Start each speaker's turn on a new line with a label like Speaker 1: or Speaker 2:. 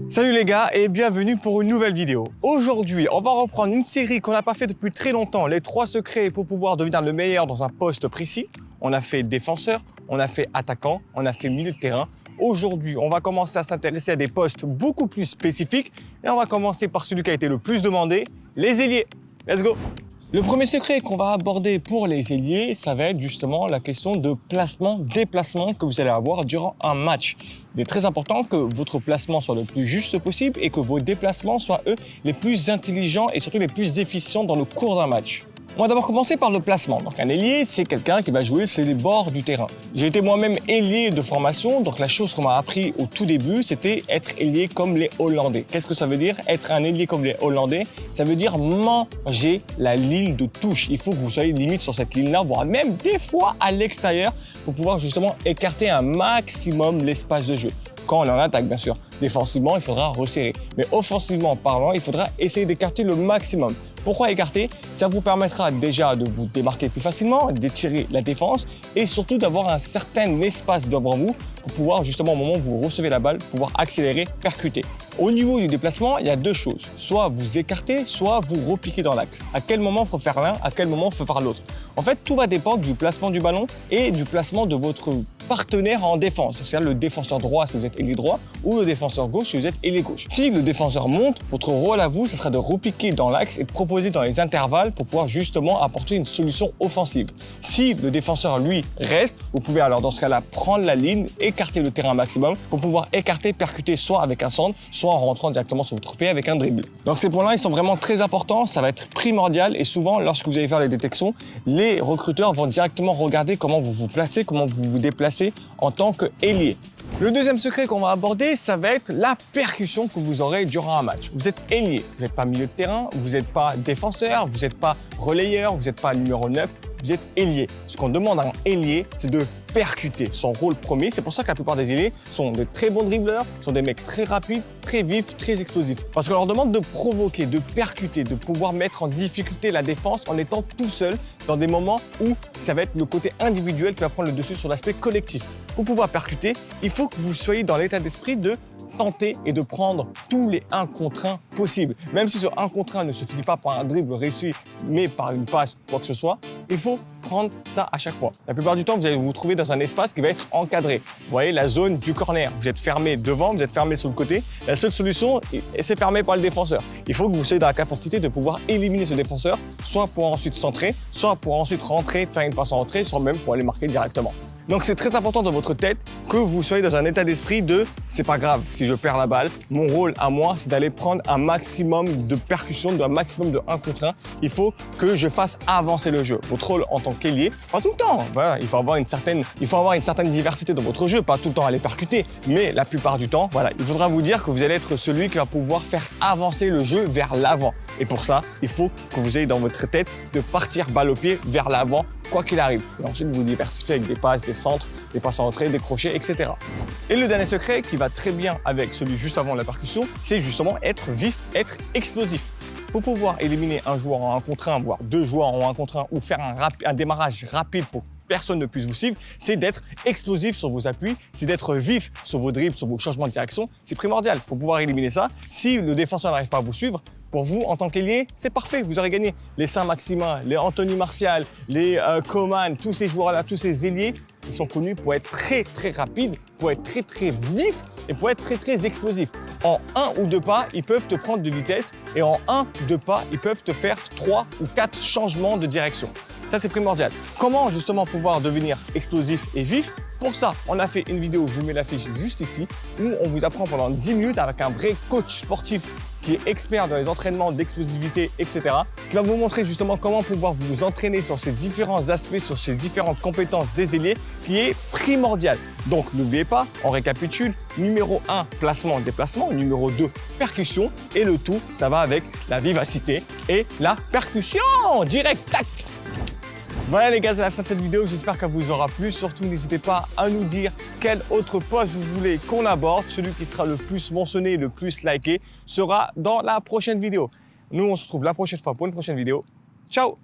Speaker 1: Salut les gars et bienvenue pour une nouvelle vidéo. Aujourd'hui, on va reprendre une série qu'on n'a pas fait depuis très longtemps, les 3 secrets pour pouvoir devenir le meilleur dans un poste précis. On a fait défenseur, on a fait attaquant, on a fait milieu de terrain. Aujourd'hui, on va commencer à s'intéresser à des postes beaucoup plus spécifiques et on va commencer par celui qui a été le plus demandé, les ailiers. Let's go! Le premier secret qu'on va aborder pour les ailiers, ça va être justement la question de placement, déplacement que vous allez avoir durant un match. Il est très important que votre placement soit le plus juste possible et que vos déplacements soient, eux, les plus intelligents et surtout les plus efficients dans le cours d'un match. On va d'abord commencer par le placement. Donc un ailier, c'est quelqu'un qui va jouer sur les bords du terrain. J'ai été moi-même ailier de formation, donc la chose qu'on m'a appris au tout début, c'était être ailier comme les Hollandais. Qu'est-ce que ça veut dire, être un ailier comme les Hollandais? Ça veut dire manger la ligne de touche. Il faut que vous soyez limite sur cette ligne-là, voire même des fois à l'extérieur, pour pouvoir justement écarter un maximum l'espace de jeu. Quand on est en attaque, bien sûr. Défensivement, il faudra resserrer. Mais offensivement parlant, il faudra essayer d'écarter le maximum. Pourquoi écarter? Ça vous permettra déjà de vous démarquer plus facilement, d'étirer la défense et surtout d'avoir un certain espace devant vous pour pouvoir justement au moment où vous recevez la balle, pouvoir accélérer, percuter. Au niveau du déplacement, il y a deux choses. Soit vous écartez, soit vous repiquez dans l'axe. À quel moment il faut faire l'un, à quel moment il faut faire l'autre. En fait, tout va dépendre du placement du ballon et du placement de votre partenaire en défense. C'est-à-dire le défenseur droit si vous êtes ailier droit ou le défenseur gauche si vous êtes ailier gauche. Si le défenseur monte, votre rôle à vous, ce sera de repiquer dans l'axe et de proposer dans les intervalles pour pouvoir justement apporter une solution offensive. Si le défenseur, lui, reste, vous pouvez alors dans ce cas-là prendre la ligne, écarter le terrain maximum pour pouvoir écarter, percuter soit avec un centre, soit en rentrant directement sur votre pied avec un dribble. Donc ces points-là, ils sont vraiment très importants, ça va être primordial et souvent, lorsque vous allez faire les détections, les recruteurs vont directement regarder comment vous vous placez, comment vous vous déplacez en tant qu'ailier. Le deuxième secret qu'on va aborder, ça va être la percussion que vous aurez durant un match. Vous êtes ailier, vous n'êtes pas milieu de terrain, vous n'êtes pas défenseur, vous n'êtes pas relayeur, vous n'êtes pas numéro 9, vous êtes ailier. Ce qu'on demande à un ailier, c'est de percuter. Son rôle premier, c'est pour ça que la plupart des ailiers sont de très bons dribbleurs, sont des mecs très rapides, très vifs, très explosifs. Parce qu'on leur demande de provoquer, de percuter, de pouvoir mettre en difficulté la défense en étant tout seul dans des moments où ça va être le côté individuel qui va prendre le dessus sur l'aspect collectif. Pour pouvoir percuter, il faut que vous soyez dans l'état d'esprit de tenter et de prendre tous les 1 contre 1 possibles. Même si ce 1 contre 1 ne se finit pas par un dribble réussi, mais par une passe ou quoi que ce soit, il faut prendre ça à chaque fois. La plupart du temps, vous allez vous trouver dans un espace qui va être encadré. Vous voyez la zone du corner. Vous êtes fermé devant, vous êtes fermé sur le côté. La seule solution, c'est fermé par le défenseur. Il faut que vous soyez dans la capacité de pouvoir éliminer ce défenseur, soit pour ensuite centrer, soit pour ensuite rentrer, faire une passe en entrée, soit même pour aller marquer directement. Donc c'est très important dans votre tête que vous soyez dans un état d'esprit de « c'est pas grave si je perds la balle, mon rôle à moi c'est d'aller prendre un maximum de percussion, un maximum de 1 contre 1, il faut que je fasse avancer le jeu ». Votre rôle en tant qu'ailier, pas tout le temps, voilà, il faut avoir une certaine diversité dans votre jeu, pas tout le temps aller percuter, mais la plupart du temps, voilà, il faudra vous dire que vous allez être celui qui va pouvoir faire avancer le jeu vers l'avant. Et pour ça, il faut que vous ayez dans votre tête de partir balle au pied vers l'avant, quoi qu'il arrive. Et ensuite, vous diversifiez avec des passes, des centres, des passes en entrée, des crochets, etc. Et le dernier secret qui va très bien avec celui juste avant la percussion, c'est justement être vif, être explosif. Pour pouvoir éliminer un joueur en 1 contre 1, voire 2 joueurs en 1 contre 1, ou faire un démarrage rapide pour que personne ne puisse vous suivre, c'est d'être explosif sur vos appuis, c'est d'être vif sur vos dribbles, sur vos changements de direction. C'est primordial pour pouvoir éliminer ça. Si le défenseur n'arrive pas à vous suivre, pour vous, en tant qu'ailier, c'est parfait, vous aurez gagné. Les Saint-Maximin, les Anthony Martial, les Coman, tous ces joueurs-là, tous ces ailiers, ils sont connus pour être très rapides, pour être très vifs et pour être très explosifs. En 1 ou 2 pas, ils peuvent te prendre de vitesse et en 1-2 pas, ils peuvent te faire 3 ou 4 changements de direction. Ça, c'est primordial. Comment justement pouvoir devenir explosif et vif? Pour ça, on a fait une vidéo, je vous mets la fiche juste ici, où on vous apprend pendant 10 minutes avec un vrai coach sportif qui est expert dans les entraînements d'explosivité, etc., qui va vous montrer justement comment pouvoir vous entraîner sur ces différents aspects, sur ces différentes compétences des ailiers, qui est primordial. Donc n'oubliez pas, on récapitule, numéro 1, placement, déplacement, numéro 2, percussion, et le tout, ça va avec la vivacité et la percussion, direct, tac. Voilà les gars, c'est la fin de cette vidéo, j'espère qu'elle vous aura plu. Surtout, n'hésitez pas à nous dire quel autre poste vous voulez qu'on aborde. Celui qui sera le plus mentionné, le plus liké, sera dans la prochaine vidéo. Nous, on se retrouve la prochaine fois pour une prochaine vidéo. Ciao!